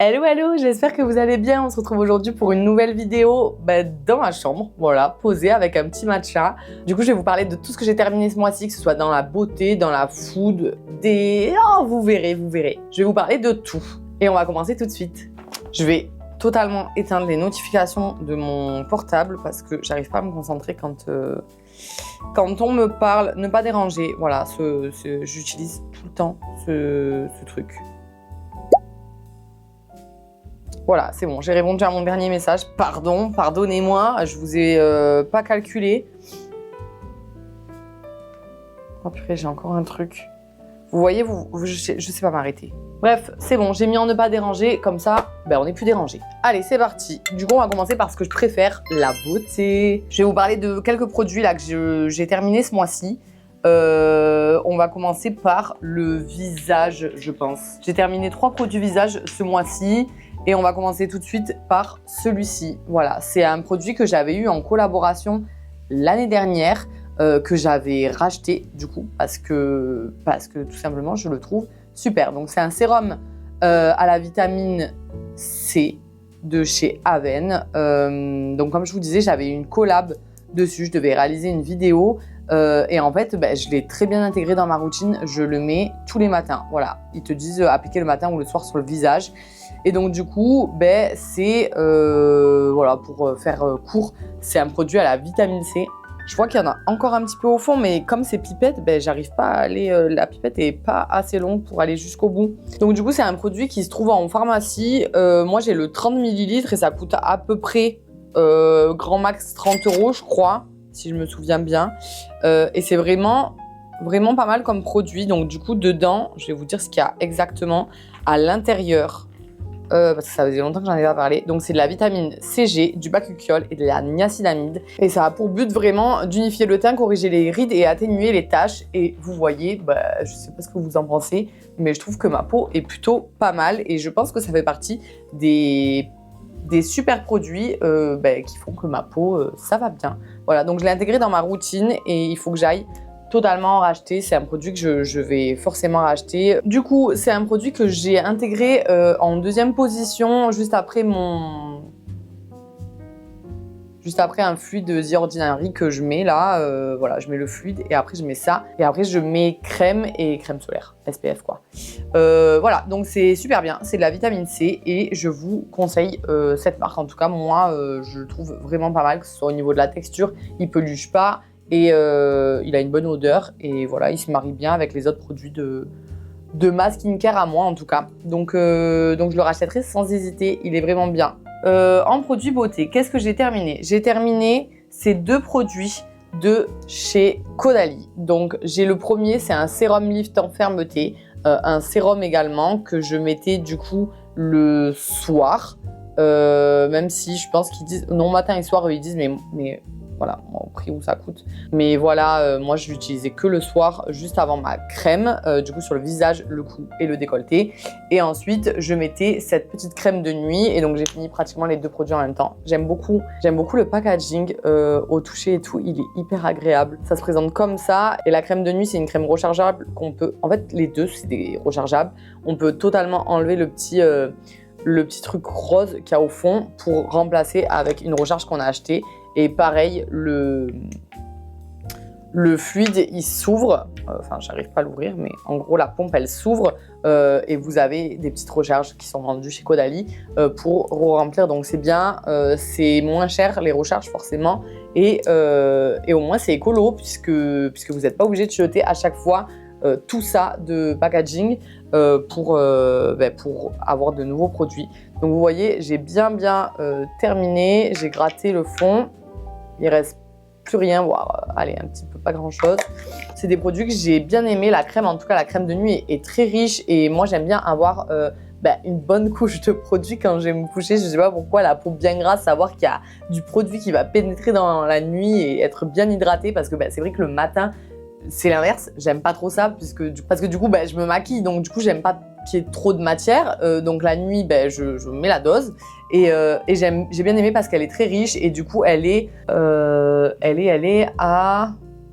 Hello, hello, j'espère que vous allez bien. On se retrouve aujourd'hui pour une nouvelle vidéo dans ma chambre, voilà, posée avec un petit matcha. Du coup, je vais vous parler de tout ce que j'ai terminé ce mois-ci, que ce soit dans la beauté, dans la food, Oh, vous verrez, vous verrez. Je vais vous parler de tout. Et on va commencer tout de suite. Je vais totalement éteindre les notifications de mon portable parce que j'arrive pas à me concentrer quand on me parle. Ne pas déranger, voilà, j'utilise tout le temps ce truc. Voilà, c'est bon, j'ai répondu à mon dernier message. Pardonnez-moi, je vous ai pas calculé. Oh purée, j'ai encore un truc. Vous voyez, je sais pas m'arrêter. Bref, c'est bon, j'ai mis en ne pas déranger, comme ça, on n'est plus dérangé. Allez, c'est parti. Du coup, on va commencer par ce que je préfère, la beauté. Je vais vous parler de quelques produits là que j'ai terminé ce mois-ci. On va commencer par le visage, je pense. J'ai terminé 3 produits visage ce mois-ci. Et on va commencer tout de suite par celui-ci. Voilà, c'est un produit que j'avais eu en collaboration l'année dernière, que j'avais racheté du coup, parce que tout simplement, je le trouve super. Donc, c'est un sérum à la vitamine C de chez Aven. Donc, comme je vous disais, j'avais une collab dessus. Je devais réaliser une vidéo. Et en fait, je l'ai très bien intégré dans ma routine. Je le mets tous les matins. Voilà, ils te disent appliquer le matin ou le soir sur le visage. Et donc du coup, c'est voilà, pour faire court, c'est un produit à la vitamine C. Je vois qu'il y en a encore un petit peu au fond, mais comme c'est pipette, j'arrive pas à aller. La pipette est pas assez longue pour aller jusqu'au bout. Donc du coup, c'est un produit qui se trouve en pharmacie. Moi, j'ai le 30 ml et ça coûte à peu près grand max 30 €, je crois, si je me souviens bien. Et c'est vraiment pas mal comme produit. Donc du coup, dedans, je vais vous dire ce qu'il y a exactement à l'intérieur. Parce que ça faisait longtemps que j'en ai pas parlé. Donc c'est de la vitamine CG, du bakuchiol et de la niacinamide. Et ça a pour but vraiment d'unifier le teint, corriger les rides et atténuer les taches. Et vous voyez, je sais pas ce que vous en pensez, mais je trouve que ma peau est plutôt pas mal. Et je pense que ça fait partie des super produits qui font que ma peau, ça va bien. Voilà, donc je l'ai intégré dans ma routine et il faut que j'aille totalement racheter. C'est un produit que je vais forcément racheter. Du coup, c'est un produit que j'ai intégré en deuxième position, juste après un fluide The Ordinary que je mets là. Voilà, je mets le fluide et après je mets ça. Et après je mets crème et crème solaire, SPF quoi. Voilà, donc c'est super bien. C'est de la vitamine C et je vous conseille cette marque. En tout cas, moi, je le trouve vraiment pas mal, que ce soit au niveau de la texture, il peluche pas. Et il a une bonne odeur et voilà, il se marie bien avec les autres produits de ma skincare à moi en tout cas. Donc je le rachèterai sans hésiter, il est vraiment bien. En produits beauté, qu'est-ce que j'ai terminé? J'ai terminé ces 2 produits de chez Caudalie. Donc j'ai le premier, c'est un sérum liftant fermeté, un sérum également que je mettais du coup le soir. Même si je pense qu'ils disent, non, matin et soir, ils disent mais voilà, au prix où ça coûte. Mais voilà, moi je l'utilisais que le soir, juste avant ma crème, du coup sur le visage, le cou et le décolleté. Et ensuite, je mettais cette petite crème de nuit et donc j'ai fini pratiquement les 2 produits en même temps. J'aime beaucoup le packaging au toucher et tout, il est hyper agréable. Ça se présente comme ça et la crème de nuit, c'est une crème rechargeable qu'on peut... En fait, les deux, c'est des rechargeables. On peut totalement enlever le petit truc rose qu'il y a au fond pour remplacer avec une recharge qu'on a achetée. Et pareil, le fluide, il s'ouvre. Enfin, j'arrive pas à l'ouvrir, mais en gros, la pompe, elle s'ouvre. Et vous avez des petites recharges qui sont vendues chez Caudalie pour remplir. Donc, c'est bien. C'est moins cher, les recharges, forcément. Et au moins, c'est écolo, puisque vous n'êtes pas obligé de jeter à chaque fois tout ça de packaging pour avoir de nouveaux produits. Donc, vous voyez, j'ai bien terminé. J'ai gratté le fond. Il reste plus rien, voire allez, un petit peu, pas grand chose. C'est des produits que j'ai bien aimés. La crème, en tout cas la crème de nuit est très riche et moi j'aime bien avoir une bonne couche de produit quand je vais me coucher. Je sais pas pourquoi, la peau bien grasse, savoir qu'il y a du produit qui va pénétrer dans la nuit et être bien hydraté, parce que c'est vrai que le matin c'est l'inverse, j'aime pas trop ça parce que du coup je me maquille, donc du coup j'aime pas qu'il y ait trop de matière, donc la nuit je mets la dose et j'ai bien aimé parce qu'elle est très riche et du coup elle est à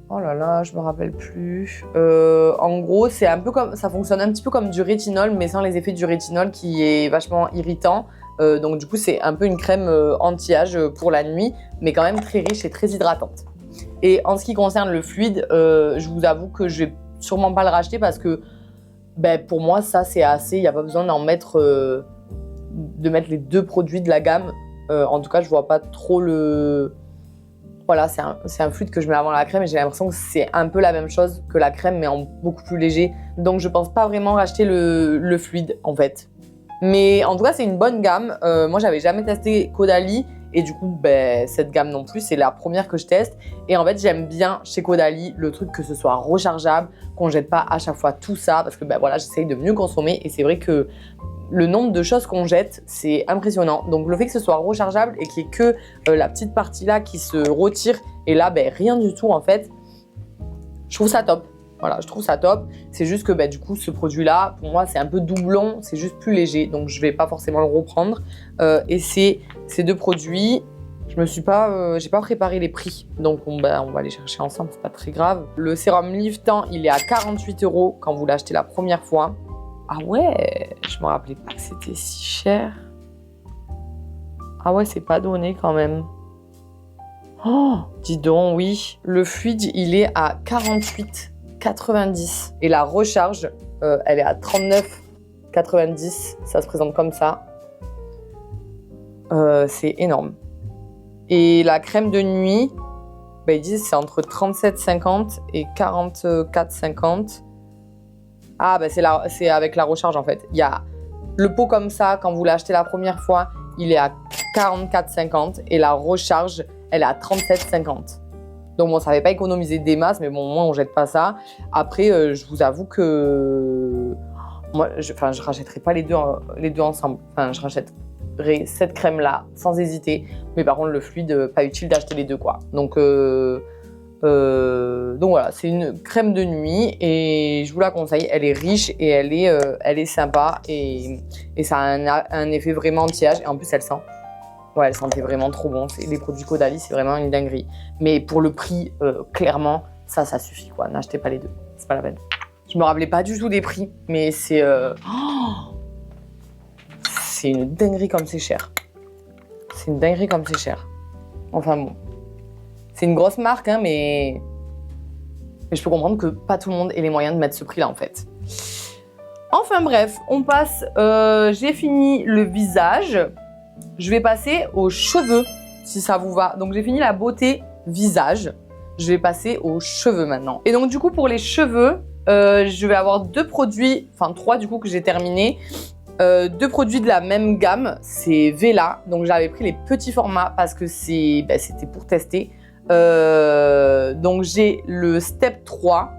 Oh là là, je me rappelle plus. En gros, c'est un peu comme, ça fonctionne un petit peu comme du rétinol, mais sans les effets du rétinol qui est vachement irritant. Donc du coup, c'est un peu une crème anti-âge pour la nuit, mais quand même très riche et très hydratante. Et en ce qui concerne le fluide, je vous avoue que je vais sûrement pas le racheter parce que pour moi, ça c'est assez. Il n'y a pas besoin d'en mettre, de mettre les 2 produits de la gamme. En tout cas, je vois pas trop le. Voilà, c'est un fluide que je mets avant la crème et j'ai l'impression que c'est un peu la même chose que la crème, mais en beaucoup plus léger. Donc, je pense pas vraiment racheter le fluide, en fait. Mais en tout cas, c'est une bonne gamme. Moi, j'avais jamais testé Caudalie et du coup, cette gamme non plus, c'est la première que je teste. Et en fait, j'aime bien chez Caudalie le truc que ce soit rechargeable, qu'on jette pas à chaque fois tout ça parce que voilà, j'essaye de mieux consommer et c'est vrai que le nombre de choses qu'on jette, c'est impressionnant. Donc le fait que ce soit rechargeable et qu'il n'y ait que la petite partie là qui se retire et là, rien du tout en fait, je trouve ça top. Voilà, je trouve ça top. C'est juste que du coup, ce produit-là, pour moi, c'est un peu doublon, c'est juste plus léger. Donc je ne vais pas forcément le reprendre. Et c'est ces 2 produits, je me suis pas, j'ai pas préparé les prix. Donc on va les chercher ensemble, c'est pas très grave. Le sérum liftant, il est à 48 € quand vous l'achetez la première fois. Ah ouais, je me rappelais pas que c'était si cher. Ah ouais, c'est pas donné quand même. Oh, dis donc, oui. Le fluide, il est à 48,90. Et la recharge, elle est à 39,90. Ça se présente comme ça. C'est énorme. Et la crème de nuit, ils disent c'est entre 37,50 et 44,50. Ah, c'est avec la recharge en fait. Il y a le pot comme ça, quand vous l'achetez la première fois, il est à 44,50 et la recharge, elle est à 37,50. Donc bon, ça ne va pas économiser des masses, mais bon, au moins on ne jette pas ça. Après, je vous avoue que moi, je ne rachèterai pas les deux ensemble. Enfin, je rachèterai cette crème-là sans hésiter. Mais par contre, le fluide, pas utile d'acheter les 2 quoi. Donc voilà, c'est une crème de nuit et je vous la conseille. Elle est riche et elle est sympa et ça a un effet vraiment anti-âge. Et en plus, elle sent. Ouais, elle sentait vraiment trop bon. Les produits Caudalie, c'est vraiment une dinguerie. Mais pour le prix, clairement, ça suffit quoi. N'achetez pas les 2, c'est pas la peine. Je me rappelais pas du tout des prix, mais c'est une dinguerie comme c'est cher. C'est une dinguerie comme c'est cher. Enfin bon. C'est une grosse marque, hein, mais je peux comprendre que pas tout le monde ait les moyens de mettre ce prix-là, en fait. Enfin bref, on passe... j'ai fini le visage. Je vais passer aux cheveux, si ça vous va. Donc, j'ai fini la beauté visage. Je vais passer aux cheveux maintenant. Et donc, du coup, pour les cheveux, je vais avoir 2 produits, enfin 3 du coup, que j'ai terminé. 2 produits de la même gamme, c'est Vela. Donc, j'avais pris les petits formats parce que c'était pour tester. Donc j'ai le Step 3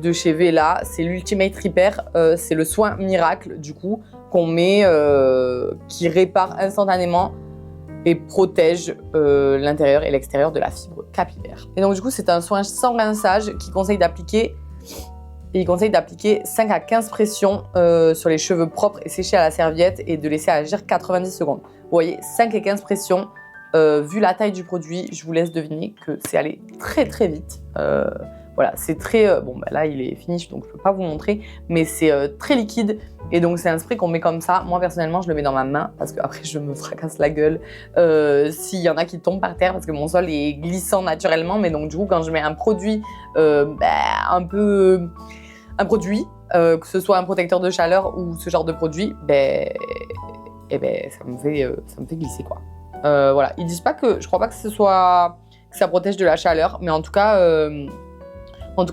de chez Vela, c'est l'Ultimate Repair, c'est le soin miracle du coup qu'on met, qui répare instantanément et protège l'intérieur et l'extérieur de la fibre capillaire. Et donc du coup c'est un soin sans rinçage qui conseille d'appliquer. Et il conseille d'appliquer 5 à 15 pressions sur les cheveux propres et séchés à la serviette et de laisser agir 90 secondes. Vous voyez, 5 et 15 pressions. Vu la taille du produit, je vous laisse deviner que c'est allé très très vite. Voilà, c'est très... là, il est fini, donc je ne peux pas vous montrer, mais c'est très liquide. Et donc, c'est un spray qu'on met comme ça. Moi, personnellement, je le mets dans ma main parce qu'après, je me fracasse la gueule s'il y en a qui tombent par terre parce que mon sol est glissant naturellement. Mais donc, du coup, quand je mets un produit un produit, que ce soit un protecteur de chaleur ou ce genre de produit, ça me fait glisser, quoi. Voilà, ils disent pas que, je crois pas que que ça protège de la chaleur, mais en tout cas,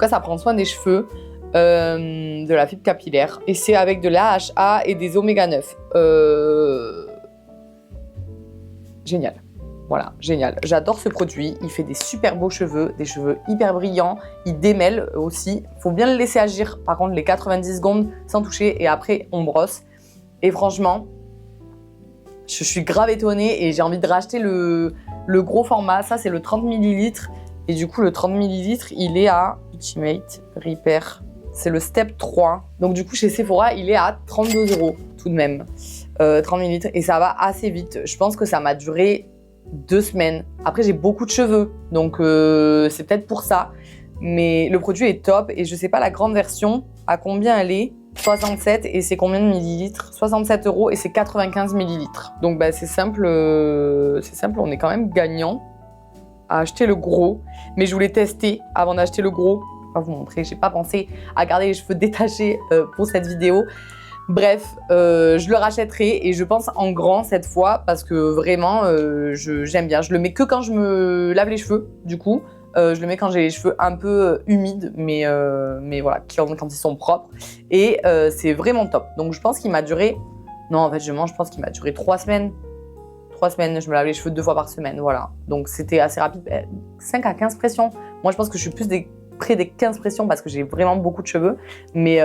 ça prend soin des cheveux, de la fibre capillaire, et c'est avec de l'AHA et des oméga 9. Génial. Voilà, génial. J'adore ce produit. Il fait des super beaux cheveux, des cheveux hyper brillants. Il démêle aussi. Il faut bien le laisser agir, par contre, les 90 secondes sans toucher, et après, on brosse. Et franchement, je suis grave étonnée et j'ai envie de racheter le gros format. Ça, c'est le 30 ml. Et du coup, le 30 ml, il est à Ultimate Repair. C'est le Step 3. Donc du coup, chez Sephora, il est à 32 € tout de même. 30 ml. Et ça va assez vite. Je pense que ça m'a duré 2 semaines. Après, j'ai beaucoup de cheveux, donc c'est peut-être pour ça. Mais le produit est top et je sais pas la grande version, à combien elle est. 67 et c'est combien de millilitres? 67 € et c'est 95 millilitres. Donc bah, c'est simple, on est quand même gagnant à acheter le gros. Mais je voulais tester avant d'acheter le gros. Je vais pas vous montrer, j'ai pas pensé à garder les cheveux détachés pour cette vidéo. Bref, je le rachèterai et je pense en grand cette fois parce que vraiment, j'aime bien. Je le mets que quand je me lave les cheveux, du coup. Je le mets quand j'ai les cheveux un peu humides, mais voilà, quand ils sont propres. Et c'est vraiment top. Donc je pense qu'il m'a duré... Non, en fait, je pense qu'il m'a duré 3 semaines. 3 semaines, je me lave les cheveux 2 fois par semaine, voilà. Donc c'était assez rapide. 5 à 15 pressions. Moi, je pense que je suis plus près des 15 pressions parce que j'ai vraiment beaucoup de cheveux. Mais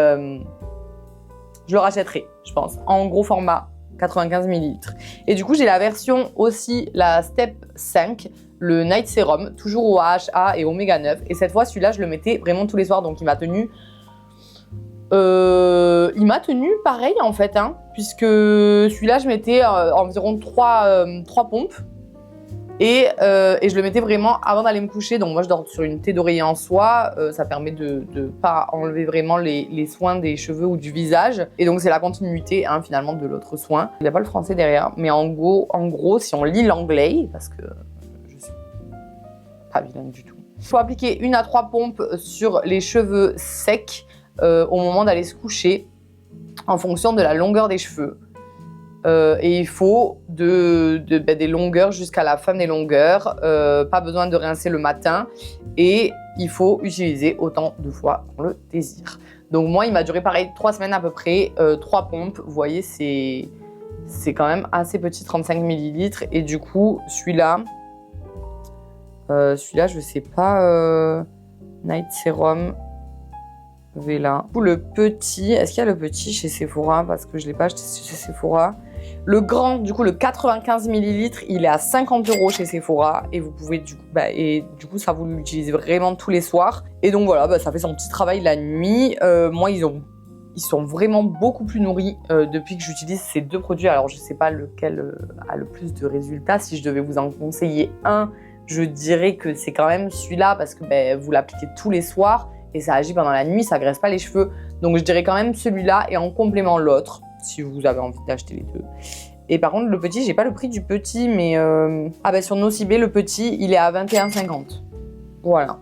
je le rachèterai, je pense, en gros format, 95 ml. Et du coup, j'ai la version aussi, la Step 5, le Night Serum, toujours au AHA et Oméga 9. Et cette fois, celui-là, je le mettais vraiment tous les soirs, donc il m'a tenu... pareil, en fait, hein, puisque celui-là, je mettais environ 3 pompes. Et je le mettais vraiment avant d'aller me coucher. Donc moi, je dors sur une thé d'oreiller en soie. Ça permet de ne pas enlever vraiment les soins des cheveux ou du visage. Et donc, c'est la continuité, hein, finalement, de l'autre soin. Il n'y a pas le français derrière. Mais en gros, si on lit l'anglais, parce que je suis pas vilaine du tout. Il faut appliquer 1 à 3 pompes sur les cheveux secs au moment d'aller se coucher en fonction de la longueur des cheveux. Et il faut des longueurs jusqu'à la fin des longueurs, pas besoin de rincer le matin et il faut utiliser autant de fois qu'on le désire. Donc moi, il m'a duré pareil 3 semaines à peu près, 3 pompes, vous voyez, c'est quand même assez petit, 35 ml. Et du coup, celui-là, je sais pas, Night Serum Vela. Du coup, le petit, est-ce qu'il y a le petit chez Sephora? Parce que je ne l'ai pas acheté chez Sephora. Le grand, du coup, le 95 ml, il est à 50 € chez Sephora. Et vous pouvez, du coup, ça, vous l'utilisez vraiment tous les soirs. Et donc, voilà, ça fait son petit travail la nuit. Moi, ils sont vraiment beaucoup plus nourris depuis que j'utilise ces 2 produits. Alors, je ne sais pas lequel a le plus de résultats. Si je devais vous en conseiller un, je dirais que c'est quand même celui-là parce que vous l'appliquez tous les soirs. Et ça agit pendant la nuit, ça graisse pas les cheveux. Donc je dirais quand même celui-là et en complément l'autre, si vous avez envie d'acheter les 2. Et par contre, le petit, j'ai pas le prix du petit, mais sur Nocibé, le petit, il est à 21,50. Voilà.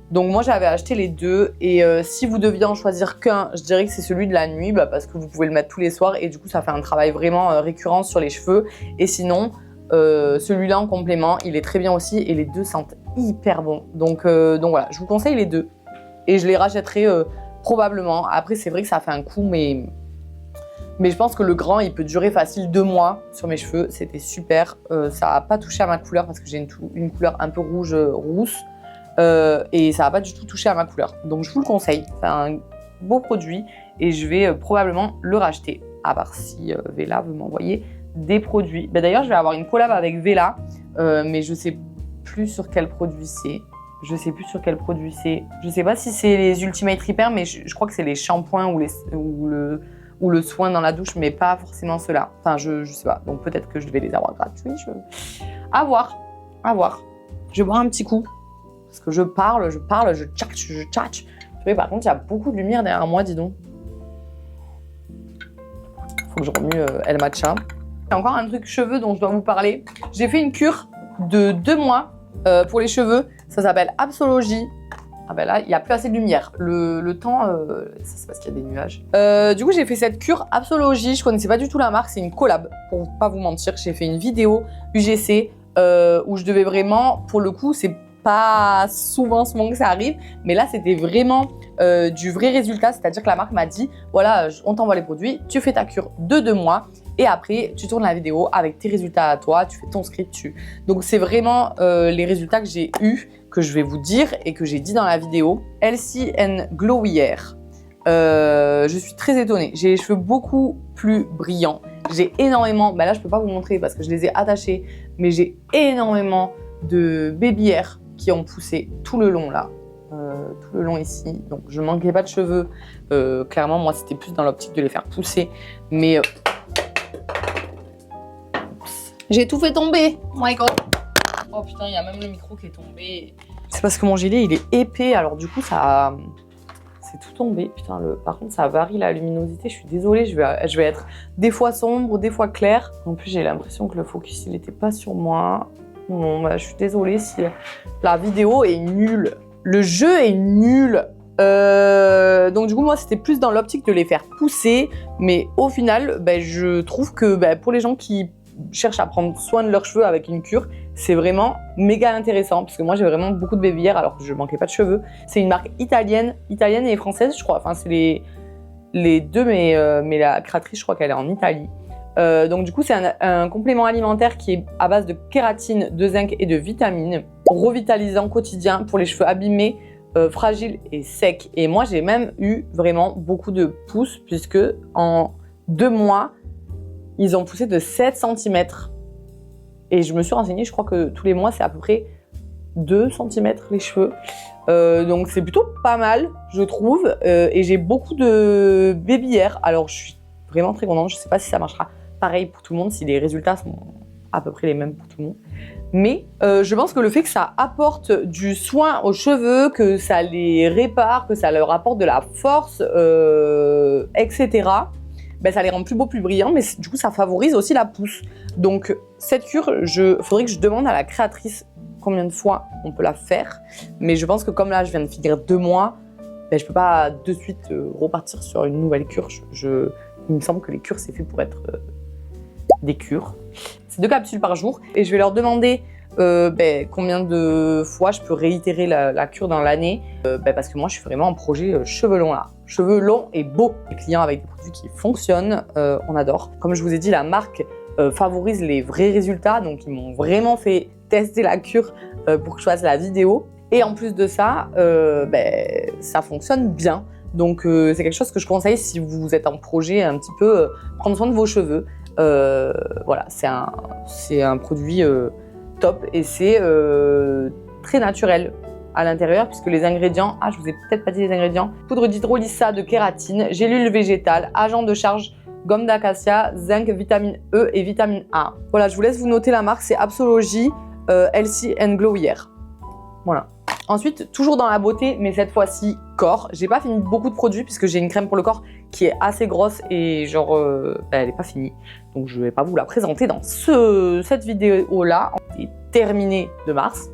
Donc moi, j'avais acheté les 2. Et si vous deviez en choisir qu'un, je dirais que c'est celui de la nuit, parce que vous pouvez le mettre tous les soirs. Et du coup, ça fait un travail vraiment récurrent sur les cheveux. Et sinon, celui-là en complément, il est très bien aussi. Et les 2 sentent hyper bon. Donc voilà, je vous conseille les 2. Et je les rachèterai probablement. Après, c'est vrai que ça fait un coup, mais je pense que le grand, il peut durer facile 2 mois sur mes cheveux. C'était super. Ça n'a pas touché à ma couleur parce que j'ai une couleur un peu rousse. Et ça n'a pas du tout touché à ma couleur. Donc, je vous le conseille. C'est un beau produit et je vais probablement le racheter. À part si Vela veut m'envoyer des produits. D'ailleurs, je vais avoir une collab avec Vela, mais je ne sais plus sur quel produit c'est. Je sais plus sur quel produit c'est. Je sais pas si c'est les Ultimate Repair, mais je crois que c'est les shampoings ou le soin dans la douche, mais pas forcément ceux-là. Enfin, je sais pas. Donc peut-être que je vais les avoir gratuits. À voir. Je vais boire un petit coup. Parce que je parle, je tchatche. Oui, par contre, il y a beaucoup de lumière derrière moi, dis donc. Faut que je remue El Matcha. Il y a encore un truc cheveux dont je dois vous parler. J'ai fait une cure de 2 mois pour les cheveux. Ça s'appelle Absologie. Ah ben là, il n'y a plus assez de lumière. Le temps, ça c'est parce qu'il y a des nuages. Du coup, j'ai fait cette cure Absologie. Je connaissais pas du tout la marque. C'est une collab, pour pas vous mentir. J'ai fait une vidéo UGC où je devais vraiment, pour le coup, c'est pas souvent que ça arrive, mais là, c'était vraiment du vrai résultat. C'est-à-dire que la marque m'a dit, voilà, on t'envoie les produits, tu fais ta cure de 2 mois. Et après, tu tournes la vidéo avec tes résultats à toi, tu fais ton script dessus. Donc, c'est vraiment les résultats que j'ai eus, que je vais vous dire et que j'ai dit dans la vidéo. Healthy and Glowier. Je suis très étonnée. J'ai les cheveux beaucoup plus brillants. J'ai énormément, là, je peux pas vous montrer parce que je les ai attachés, mais j'ai énormément de baby hair qui ont poussé tout le long là. Tout le long ici. Donc, je manquais pas de cheveux. Clairement, moi, c'était plus dans l'optique de les faire pousser. Mais... J'ai tout fait tomber. Oh my god. Oh putain, il y a même le micro qui est tombé. C'est parce que mon gilet, il est épais. Alors du coup, ça... C'est tout tombé. Putain, par contre, ça varie la luminosité. Je suis désolée, je vais être des fois sombre, des fois clair. En plus, j'ai l'impression que le focus, il n'était pas sur moi. Bon, bah, je suis désolée si la vidéo est nulle. Le jeu est nul. Donc du coup, moi, c'était plus dans l'optique de les faire pousser. Mais au final, bah, je trouve que bah, pour les gens qui cherchent à prendre soin de leurs cheveux avec une cure, c'est vraiment méga intéressant. Parce que moi, j'ai vraiment beaucoup de baby hair alors que je manquais pas de cheveux. C'est une marque italienne et française, je crois. Enfin, c'est les deux, mais la créatrice, je crois qu'elle est en Italie. Donc du coup, c'est un complément alimentaire qui est à base de kératine, de zinc et de vitamines, revitalisant quotidien pour les cheveux abîmés, fragiles et secs. Et moi, j'ai même eu vraiment beaucoup de pousses puisque en 2 mois, ils ont poussé de 7 cm. Et je me suis renseignée, je crois que tous les mois, c'est à peu près 2 cm les cheveux. Donc c'est plutôt pas mal, je trouve. Et j'ai beaucoup de baby hair. Alors je suis vraiment très contente. Je sais pas si ça marchera pareil pour tout le monde, si les résultats sont à peu près les mêmes pour tout le monde. Mais je pense que le fait que ça apporte du soin aux cheveux, que ça les répare, que ça leur apporte de la force, etc., ben, ça les rend plus beaux, plus brillants, mais du coup, ça favorise aussi la pousse. Donc, cette cure, faudrait que je demande à la créatrice combien de fois on peut la faire. Mais je pense que comme là, je viens de finir 2 mois, ben, je peux pas de suite repartir sur une nouvelle cure. Il me semble que les cures, c'est fait pour être des cures. C'est 2 capsules par jour. Et je vais leur demander combien de fois je peux réitérer la cure dans l'année. Parce que moi, je suis vraiment en projet cheveux longs là. Cheveux longs et beaux. Les clients avec des produits qui fonctionnent, on adore. Comme je vous ai dit, la marque favorise les vrais résultats. Donc, ils m'ont vraiment fait tester la cure pour que je fasse la vidéo. Et en plus de ça, ça fonctionne bien. Donc, c'est quelque chose que je conseille si vous êtes en projet un petit peu prendre soin de vos cheveux. Voilà, c'est un produit top et c'est très naturel à l'intérieur puisque les ingrédients, je vous ai peut-être pas dit les ingrédients, poudre d'hydrolysa de kératine, gélule végétale, agent de charge, gomme d'acacia, zinc, vitamine E et vitamine A. Voilà, je vous laisse vous noter la marque, c'est Absology Healthy and Glow Hair. Voilà. Ensuite, toujours dans la beauté, mais cette fois-ci corps. J'ai pas fini beaucoup de produits puisque j'ai une crème pour le corps qui est assez grosse et genre, elle est pas finie. Donc je vais pas vous la présenter dans cette vidéo-là. Elle est terminée de mars.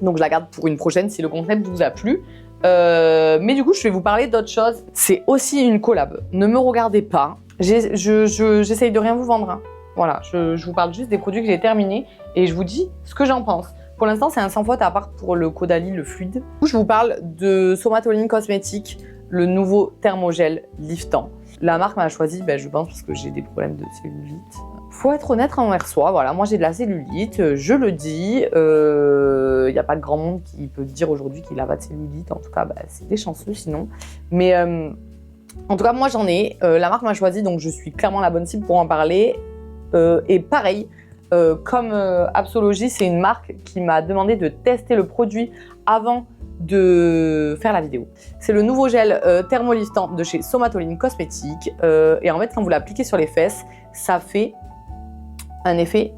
Donc je la garde pour une prochaine si le concept vous a plu. Mais du coup, je vais vous parler d'autre chose. C'est aussi une collab. Ne me regardez pas. J'essaye de rien vous vendre. Hein. Voilà, je vous parle juste des produits que j'ai terminés et je vous dis ce que j'en pense. Pour l'instant, c'est un sans faute à part pour le Caudalie, le fluide. Du coup, je vous parle de Somatoline Cosmetics, le nouveau thermogel liftant. La marque m'a choisi, je pense, parce que j'ai des problèmes de cellulite. Faut être honnête envers soi, voilà, moi j'ai de la cellulite, je le dis. Il n'y a pas de grand monde qui peut dire aujourd'hui qu'il a pas de cellulite, en tout cas, c'est des chanceux sinon. Mais en tout cas, moi j'en ai. La marque m'a choisi, donc je suis clairement la bonne cible pour en parler. Et pareil, comme Absology, c'est une marque qui m'a demandé de tester le produit avant de faire la vidéo. C'est le nouveau gel thermoliftant de chez Somatoline Cosmetics. Et en fait, quand vous l'appliquez sur les fesses, ça fait un effet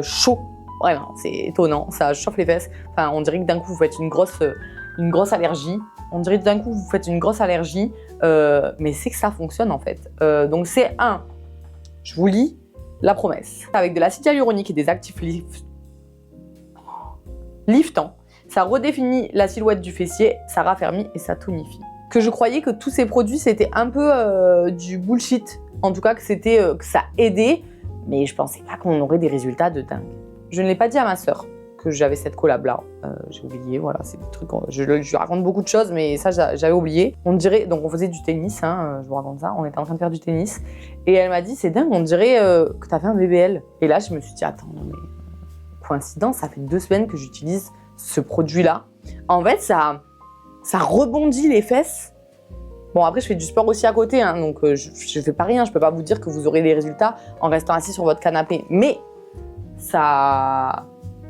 chaud. Vraiment, c'est étonnant. Ça chauffe les fesses. Enfin, on dirait que d'un coup, vous faites une grosse allergie. On dirait que d'un coup, vous faites une grosse allergie. Mais c'est que ça fonctionne en fait. Donc c'est je vous lis la promesse. Avec de l'acide hyaluronique et des actifs liftants, ça redéfinit la silhouette du fessier, ça raffermit et ça tonifie. Que je croyais que tous ces produits c'était un peu du bullshit. En tout cas que ça aidait, mais je pensais pas qu'on aurait des résultats de dingue. Je ne l'ai pas dit à ma sœur que j'avais cette collab là. J'ai oublié, voilà, c'est des trucs. Je raconte beaucoup de choses, mais ça j'avais oublié. On dirait, donc on faisait du tennis, je vous raconte ça. On était en train de faire du tennis et elle m'a dit c'est dingue, on dirait que t'as fait un BBL. Et là je me suis dit attends, non mais coïncidence, ça fait 2 semaines que j'utilise ce produit là. En fait ça rebondit les fesses. Bon après je fais du sport aussi à côté, donc je fais pas rien. Je peux pas vous dire que vous aurez des résultats en restant assis sur votre canapé, mais ça.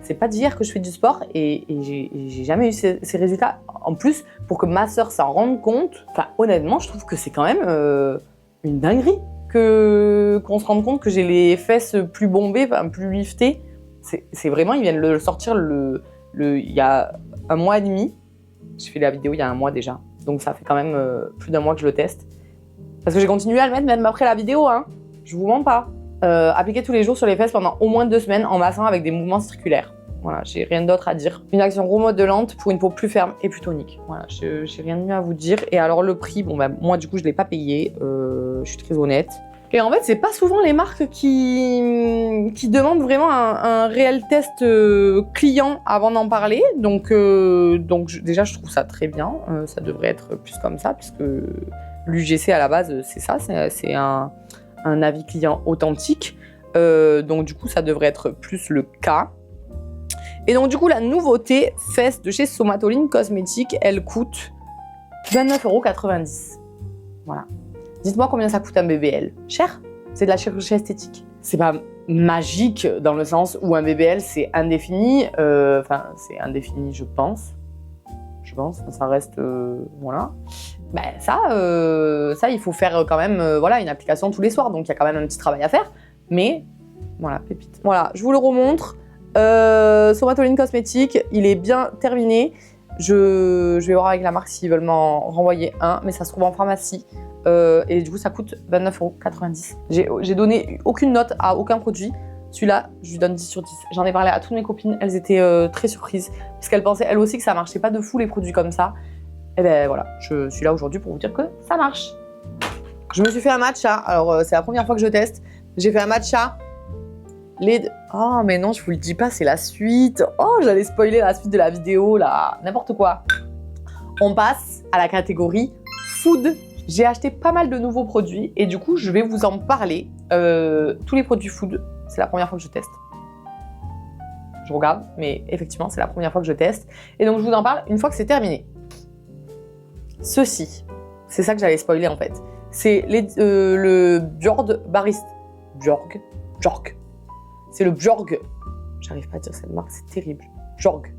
C'est pas d'hier que je fais du sport et j'ai jamais eu ces résultats. En plus, pour que ma sœur s'en rende compte, honnêtement, je trouve que c'est quand même une dinguerie qu'on se rende compte que j'ai les fesses plus bombées, enfin, plus liftées. C'est vraiment, ils viennent le sortir il y a 1 mois et demi. J'ai fait la vidéo il y a 1 mois déjà. Donc ça fait quand même plus d'1 mois que je le teste. Parce que j'ai continué à le mettre même après la vidéo, hein. Je vous mens pas. Appliquer tous les jours sur les fesses pendant au moins 2 semaines en massant avec des mouvements circulaires. Voilà, j'ai rien d'autre à dire. Une action remodelante pour une peau plus ferme et plus tonique. Voilà, j'ai rien de mieux à vous dire. Et alors le prix, bon bah moi du coup je l'ai pas payé. Je suis très honnête. Et en fait, c'est pas souvent les marques qui demandent vraiment un réel test client avant d'en parler. Donc déjà, je trouve ça très bien. Ça devrait être plus comme ça, puisque l'UGC à la base, c'est ça, c'est un avis client authentique. Donc du coup, ça devrait être plus le cas. Et donc du coup, la nouveauté fesses de chez Somatoline Cosmétiques, elle coûte 29,90 €. Voilà. Dites-moi combien ça coûte un BBL. Cher? C'est de la chirurgie esthétique. C'est pas magique dans le sens où un BBL c'est indéfini. Enfin, c'est indéfini, je pense. Ça reste voilà. Ben ça, il faut faire quand même voilà une application tous les soirs, donc il y a quand même un petit travail à faire. Mais voilà, pépite. Voilà, je vous le remontre. Somatoline Cosmétiques, il est bien terminé. Je vais voir avec la marque s'ils veulent m'en renvoyer un, mais ça se trouve en pharmacie. Et du coup, ça coûte 29,90 €. J'ai donné aucune note à aucun produit. Celui-là, je lui donne 10 sur 10. J'en ai parlé à toutes mes copines, elles étaient très surprises, parce qu'elles pensaient elles aussi que ça marchait pas de fou les produits comme ça. Et ben voilà, je suis là aujourd'hui pour vous dire que ça marche. Je me suis fait un matcha, alors c'est la première fois que je teste. J'ai fait un matcha. Oh mais non, je vous le dis pas, c'est la suite. Oh, j'allais spoiler la suite de la vidéo là, n'importe quoi. On passe à la catégorie food. J'ai acheté pas mal de nouveaux produits et du coup, je vais vous en parler. Tous les produits food, c'est la première fois que je teste. Je regarde, mais effectivement, c'est la première fois que je teste. Et donc, je vous en parle une fois que c'est terminé. Ceci, c'est ça que j'allais spoiler en fait. C'est le Bjorg Barista. Bjorg. C'est le Bjorg. J'arrive pas à dire cette marque, c'est terrible. Bjorg.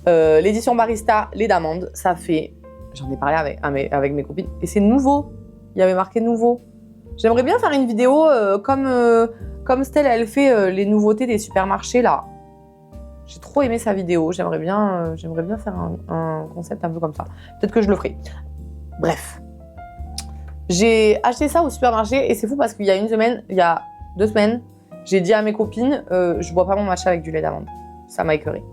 L'édition Barista, lait d'amande, ça fait... J'en ai parlé avec mes copines. Et c'est nouveau. Il y avait marqué nouveau. J'aimerais bien faire une vidéo comme Stella, elle fait les nouveautés des supermarchés là. J'ai trop aimé sa vidéo. J'aimerais bien faire un concept un peu comme ça. Peut-être que je le ferai. Bref. J'ai acheté ça au supermarché et c'est fou parce qu'il y a 2 semaines, j'ai dit à mes copines, je bois pas mon matcha avec du lait d'amande. Ça m'a écœurée.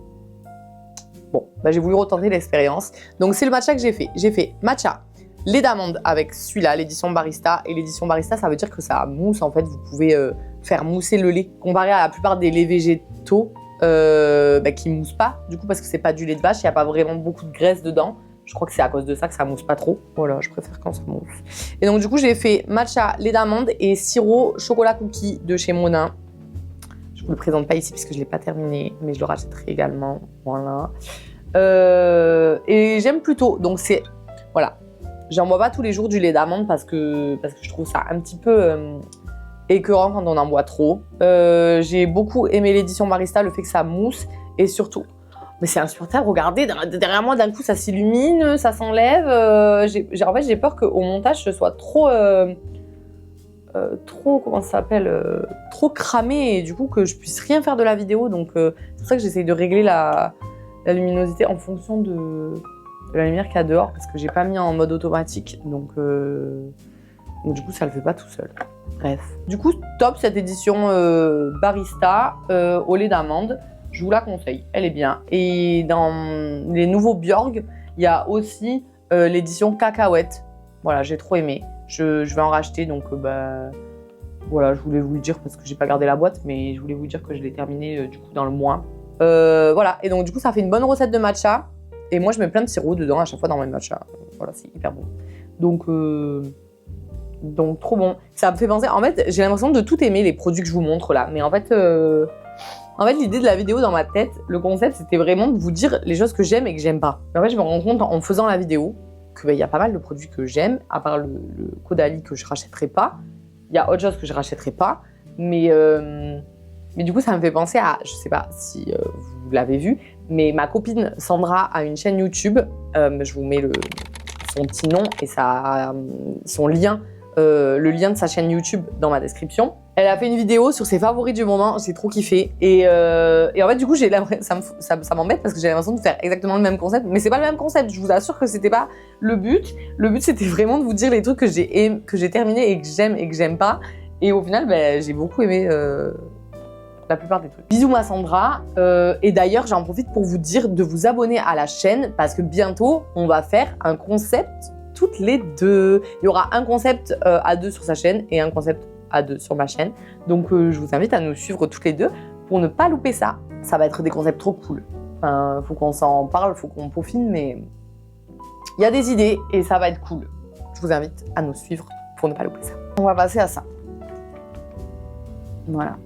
Bon, bah j'ai voulu retenter l'expérience. Donc c'est le matcha que j'ai fait. J'ai fait matcha, lait d'amande avec celui-là, l'édition Barista. Et l'édition Barista, ça veut dire que ça mousse. En fait, vous pouvez faire mousser le lait. Comparé à la plupart des laits végétaux qui moussent pas. Du coup, parce que c'est pas du lait de vache, il n'y a pas vraiment beaucoup de graisse dedans. Je crois que c'est à cause de ça que ça mousse pas trop. Voilà, je préfère quand ça mousse. Et donc du coup, j'ai fait matcha, lait d'amande et sirop chocolat cookie de chez Monin. Je vous le présente pas ici puisque je l'ai pas terminé, mais je le rachèterai également. Voilà. Et j'aime plutôt. Donc c'est voilà. J'en bois pas tous les jours du lait d'amande parce que je trouve ça un petit peu écœurant quand on en boit trop. J'ai beaucoup aimé l'édition Barista, le fait que ça mousse et surtout. Mais c'est insupportable, regardez, derrière moi d'un coup ça s'illumine, ça s'enlève. En fait j'ai peur qu'au montage ce soit trop comment ça s'appelle, trop cramé et du coup que je puisse rien faire de la vidéo. Donc c'est pour ça que j'essaye de régler la luminosité en fonction de la lumière qu'il y a dehors parce que j'ai pas mis en mode automatique. Donc du coup ça le fait pas tout seul. Bref. Du coup top cette édition Barista au lait d'amande. Je vous la conseille, elle est bien. Et dans les nouveaux Bjorg, il y a aussi l'édition cacahuète. Voilà, j'ai trop aimé. Je vais en racheter, donc voilà, je voulais vous le dire parce que j'ai pas gardé la boîte, mais je voulais vous dire que je l'ai terminé du coup dans le mois. Voilà, et donc du coup ça fait une bonne recette de matcha. Et moi je mets plein de sirop dedans à chaque fois dans mes matchas. Voilà, c'est hyper bon. Donc trop bon. Ça me fait penser, en fait, j'ai l'impression de tout aimer les produits que je vous montre là. Mais en fait, l'idée de la vidéo dans ma tête, le concept, c'était vraiment de vous dire les choses que j'aime et que j'aime pas. Mais en fait, je me rends compte en faisant la vidéo que y a pas mal de produits que j'aime, à part le Caudalie que je rachèterai pas. Il y a autre chose que je rachèterai pas. Mais du coup, ça me fait penser à, je sais pas si vous l'avez vu, mais ma copine Sandra a une chaîne YouTube. Je vous mets son petit nom et son lien le lien de sa chaîne YouTube dans ma description. Elle a fait une vidéo sur ses favoris du moment, j'ai trop kiffé. Et en fait, du coup, ça m'embête parce que j'ai l'impression de faire exactement le même concept. Mais c'est pas le même concept, je vous assure que c'était pas le but. Le but, c'était vraiment de vous dire les trucs que j'ai terminés et que j'aime pas. Et au final, j'ai beaucoup aimé la plupart des trucs. Bisous ma Sandra. Et d'ailleurs, j'en profite pour vous dire de vous abonner à la chaîne parce que bientôt, on va faire un concept toutes les deux. Il y aura un concept à deux sur sa chaîne et un concept à deux sur ma chaîne. Donc, je vous invite à nous suivre toutes les deux pour ne pas louper ça. Ça va être des concepts trop cool. Enfin, faut qu'on s'en parle, faut qu'on peaufine, mais il y a des idées et ça va être cool. Je vous invite à nous suivre pour ne pas louper ça. On va passer à ça. Voilà.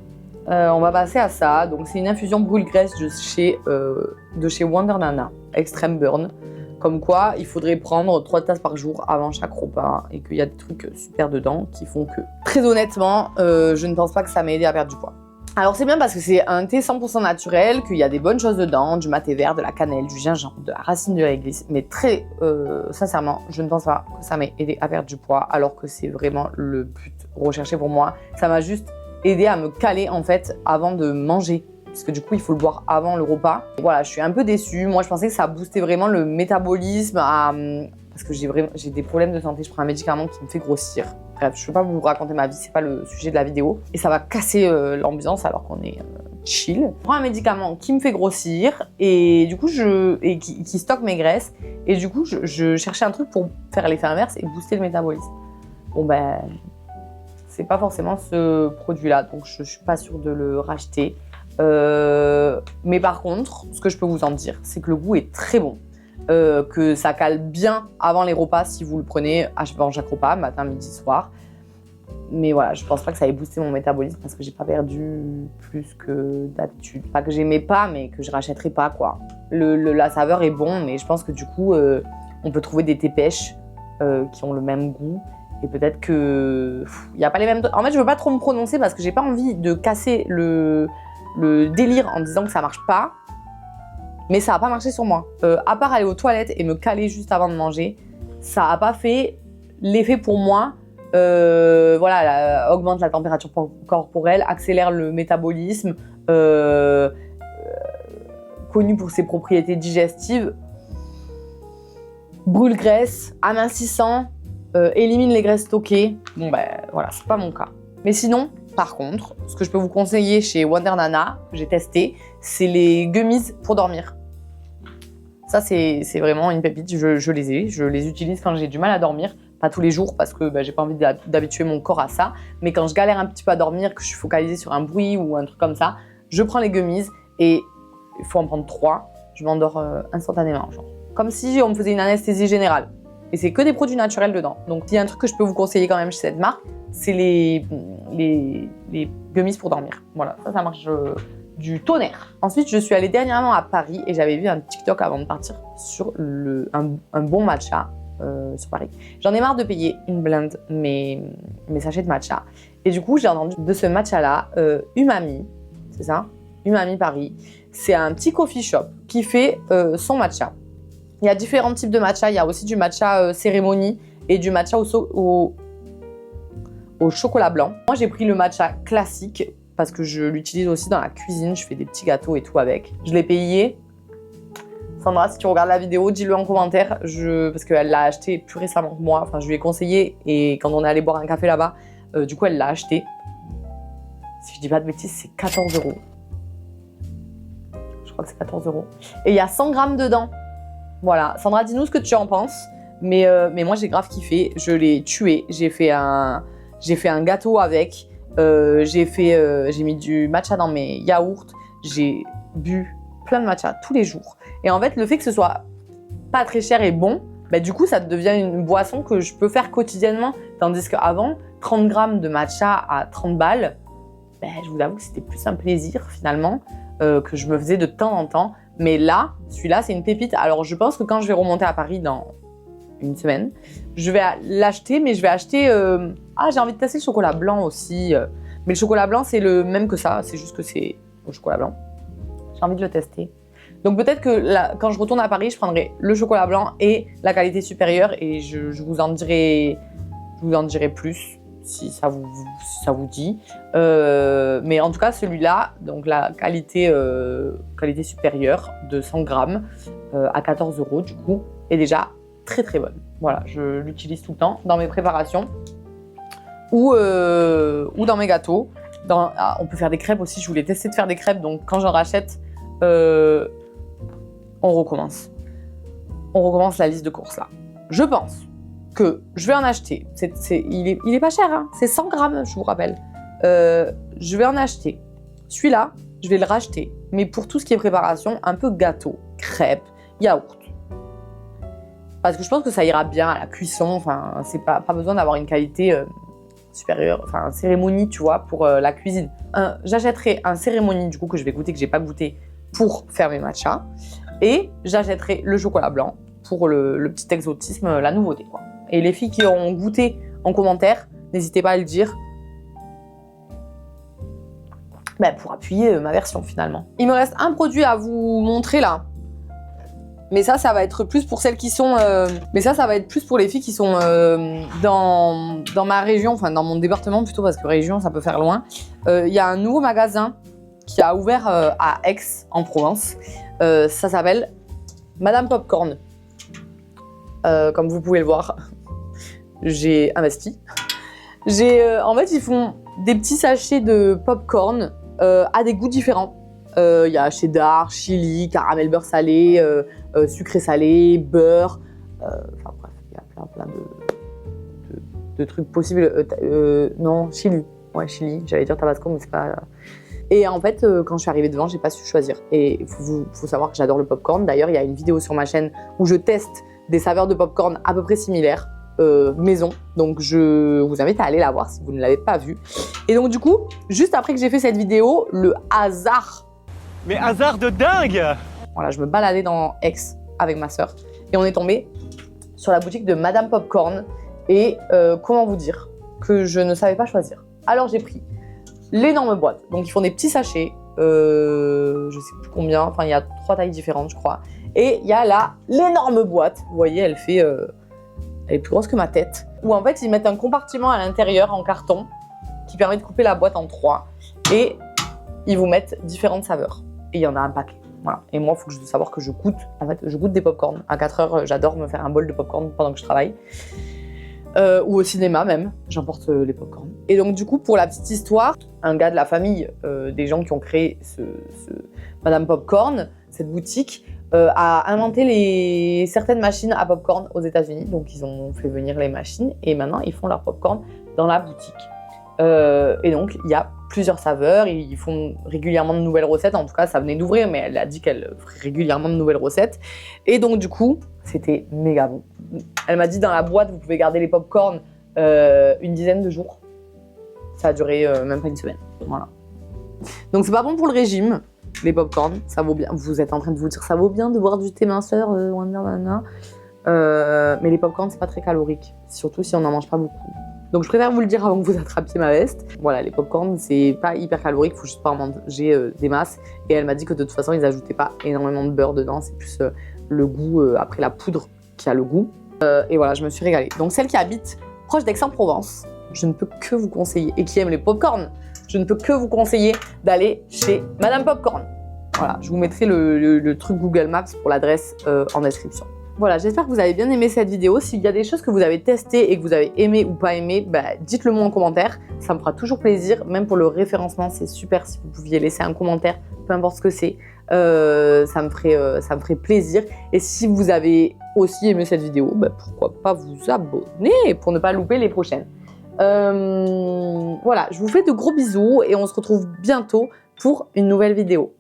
On va passer à ça. Donc, c'est une infusion brûle-graisse de chez Wonder Nana, Extreme Burn. Comme quoi, il faudrait prendre 3 tasses par jour avant chaque repas et qu'il y a des trucs super dedans qui font que, très honnêtement, je ne pense pas que ça m'a aidé à perdre du poids. Alors, c'est bien parce que c'est un thé 100% naturel, qu'il y a des bonnes choses dedans, du maté vert, de la cannelle, du gingembre, de la racine de réglisse. Mais très sincèrement, je ne pense pas que ça m'ait aidé à perdre du poids alors que c'est vraiment le but recherché pour moi. Ça m'a juste aidé à me caler en fait avant de manger. Parce que du coup, il faut le boire avant le repas. Et voilà, je suis un peu déçue. Moi, je pensais que ça boostait vraiment le métabolisme parce que j'ai des problèmes de santé. Je prends un médicament qui me fait grossir. Bref, je ne peux pas vous raconter ma vie, c'est pas le sujet de la vidéo. Et ça va casser l'ambiance alors qu'on est chill. Je prends un médicament qui me fait grossir et du coup, qui stocke mes graisses. Et du coup, je cherchais un truc pour faire l'effet inverse et booster le métabolisme. Bon ben, c'est pas forcément ce produit-là, donc je suis pas sûre de le racheter. Mais par contre, ce que je peux vous en dire, c'est que le goût est très bon, que ça cale bien avant les repas si vous le prenez avant chaque repas, matin, midi, soir. Mais voilà, je pense pas que ça ait boosté mon métabolisme parce que j'ai pas perdu plus que d'habitude. Pas que j'aimais pas, mais que je rachèterais pas quoi. La saveur est bon, mais je pense que du coup, on peut trouver des thés pêches qui ont le même goût. Et peut-être que il y a pas les mêmes. En fait, je veux pas trop me prononcer parce que j'ai pas envie de casser le délire en disant que ça marche pas, mais ça a pas marché sur moi. À part aller aux toilettes et me caler juste avant de manger, ça a pas fait l'effet pour moi. Voilà, augmente la température corporelle, accélère le métabolisme, connu pour ses propriétés digestives, brûle graisse, amincissant, élimine les graisses stockées. Bon ben voilà, c'est pas mon cas. Mais sinon, par contre, ce que je peux vous conseiller chez Wonder Nana, que j'ai testé, c'est les gummies pour dormir. Ça, c'est vraiment une pépite. Je les utilise quand j'ai du mal à dormir. Pas tous les jours parce que j'ai pas envie d'habituer mon corps à ça. Mais quand je galère un petit peu à dormir, que je suis focalisée sur un bruit ou un truc comme ça, je prends les gummies et il faut en prendre 3. Je m'endors instantanément. Genre. Comme si on me faisait une anesthésie générale. Et c'est que des produits naturels dedans. Donc, il y a un truc que je peux vous conseiller quand même chez cette marque, c'est les gummies pour dormir. Voilà, ça marche du tonnerre. Ensuite, je suis allée dernièrement à Paris et j'avais vu un TikTok avant de partir sur un bon matcha sur Paris. J'en ai marre de payer une blinde mes sachets de matcha. Et du coup, j'ai entendu de ce matcha-là, Umami, c'est ça ? Umami Paris. C'est un petit coffee shop qui fait son matcha. Il y a différents types de matcha. Il y a aussi du matcha cérémonie et du matcha au chocolat blanc. Moi, j'ai pris le matcha classique parce que je l'utilise aussi dans la cuisine. Je fais des petits gâteaux et tout avec. Je l'ai payé. Sandra, si tu regardes la vidéo, dis-le en commentaire. Parce qu'elle l'a acheté plus récemment que moi. Enfin, je lui ai conseillé et quand on est allé boire un café là-bas, du coup, elle l'a acheté. Si je dis pas de bêtises, c'est 14 €. Je crois que c'est 14 €. Et il y a 100 grammes dedans. Voilà, Sandra, dis-nous ce que tu en penses. Mais moi, j'ai grave kiffé. Je l'ai tué. J'ai fait un gâteau avec. J'ai mis du matcha dans mes yaourts. J'ai bu plein de matcha tous les jours. Et en fait, le fait que ce soit pas très cher et bon, du coup, ça devient une boisson que je peux faire quotidiennement. Tandis qu'avant, 30 grammes de matcha à 30 balles, je vous avoue que c'était plus un plaisir finalement que je me faisais de temps en temps. Mais là, celui-là, c'est une pépite. Alors, je pense que quand je vais remonter à Paris dans une semaine, je vais l'acheter, mais je vais acheter... j'ai envie de tester le chocolat blanc aussi. Mais le chocolat blanc, c'est le même que ça. C'est juste que c'est au chocolat blanc. J'ai envie de le tester. Donc, peut-être que quand je retourne à Paris, je prendrai le chocolat blanc et la qualité supérieure. Et je vous en dirai Je vous en dirai plus si ça vous dit. Mais en tout cas, celui-là, donc la qualité supérieure de 100 grammes à 14 € du coup, est déjà très très bonne. Voilà, je l'utilise tout le temps dans mes préparations ou dans mes gâteaux. On peut faire des crêpes aussi, je voulais tester de faire des crêpes, donc quand j'en rachète, on recommence. On recommence la liste de courses là. Je pense que je vais en acheter. Il est pas cher, hein, c'est 100 grammes, je vous rappelle. Je vais en acheter. Celui-là, je vais le racheter. Mais pour tout ce qui est préparation, un peu gâteau, crêpes, yaourt. Parce que je pense que ça ira bien à la cuisson. Enfin, c'est pas besoin d'avoir une qualité supérieure. Enfin, cérémonie, tu vois, pour la cuisine. J'achèterai un cérémonie, du coup, que je vais goûter, que j'ai pas goûté, pour faire mes matchas. Et j'achèterai le chocolat blanc pour le petit exotisme, la nouveauté, quoi. Et les filles qui auront goûté en commentaire, n'hésitez pas à le dire. Pour appuyer ma version finalement. Il me reste un produit à vous montrer là. Mais ça va être plus pour celles qui sont... Mais ça va être plus pour les filles qui sont dans ma région, enfin dans mon département plutôt, parce que région, ça peut faire loin. Il y a un nouveau magasin qui a ouvert à Aix, en Provence. Ça s'appelle Madame Popcorn. Comme vous pouvez le voir, j'ai investi. En fait, ils font des petits sachets de popcorn à des goûts différents. Il y a cheddar, chili, caramel beurre salé, sucré salé, beurre. Enfin bref, il y a plein de trucs possibles. Non, chili. Ouais, chili. J'allais dire tabasco, mais c'est pas... Et en fait, quand je suis arrivée devant, j'ai pas su choisir. Et il faut savoir que j'adore le popcorn. D'ailleurs, il y a une vidéo sur ma chaîne où je teste des saveurs de popcorn à peu près similaires, maison. Donc, je vous invite à aller la voir si vous ne l'avez pas vue. Et donc, du coup, juste après que j'ai fait cette vidéo, le hasard. Mais hasard de dingue! Voilà, je me baladais dans Aix avec ma sœur et on est tombé sur la boutique de Madame Popcorn. Et comment vous dire que je ne savais pas choisir. Alors, j'ai pris l'énorme boîte. Donc, ils font des petits sachets. Je sais plus combien. Enfin, il y a 3 tailles différentes, je crois. Et il y a l'énorme boîte. Vous voyez, elle est plus grosse que ma tête. Où en fait, ils mettent un compartiment à l'intérieur en carton qui permet de couper la boîte en 3. Et ils vous mettent différentes saveurs. Et il y en a un paquet. Voilà. Et moi, il faut savoir que je goûte. En fait, je goûte des popcorn. À 4 heures, j'adore me faire un bol de popcorn pendant que je travaille. Ou au cinéma même, j'emporte les popcorn. Et donc du coup, pour la petite histoire, un gars de la famille des gens qui ont créé Madame Popcorn, cette boutique, a inventé certaines machines à popcorn aux États-Unis. Donc ils ont fait venir les machines et maintenant ils font leur popcorn dans la boutique. Et donc il y a plusieurs saveurs, ils font régulièrement de nouvelles recettes. En tout cas, ça venait d'ouvrir, mais elle a dit qu'elle ferait régulièrement de nouvelles recettes. Et donc du coup, c'était méga bon. Elle m'a dit dans la boîte, vous pouvez garder les popcorn une dizaine de jours. Ça a duré même pas une semaine. Voilà. Donc c'est pas bon pour le régime, les popcorn. Ça vaut bien. Vous êtes en train de vous dire ça vaut bien de boire du thé minceur, mais les popcorn c'est pas très calorique, surtout si on n'en mange pas beaucoup. Donc je préfère vous le dire avant que vous attrapiez ma veste. Voilà, les popcorn c'est pas hyper calorique, faut juste pas en manger des masses. Et elle m'a dit que de toute façon ils ajoutaient pas énormément de beurre dedans, c'est plus le goût après la poudre qui a le goût. Et voilà, je me suis régalée. Donc celle qui habite proche d'Aix-en-Provence, je ne peux que vous conseiller, et qui aime les popcorn, je ne peux que vous conseiller d'aller chez Madame Popcorn. Voilà, je vous mettrai le truc Google Maps pour l'adresse en description. Voilà, j'espère que vous avez bien aimé cette vidéo. S'il y a des choses que vous avez testées et que vous avez aimé ou pas aimé, dites-le moi en commentaire. Ça me fera toujours plaisir, même pour le référencement, c'est super si vous pouviez laisser un commentaire, peu importe ce que c'est. Ça me ferait plaisir. Et si vous avez aussi aimé cette vidéo, pourquoi pas vous abonner pour ne pas louper les prochaines. Voilà, je vous fais de gros bisous et on se retrouve bientôt pour une nouvelle vidéo.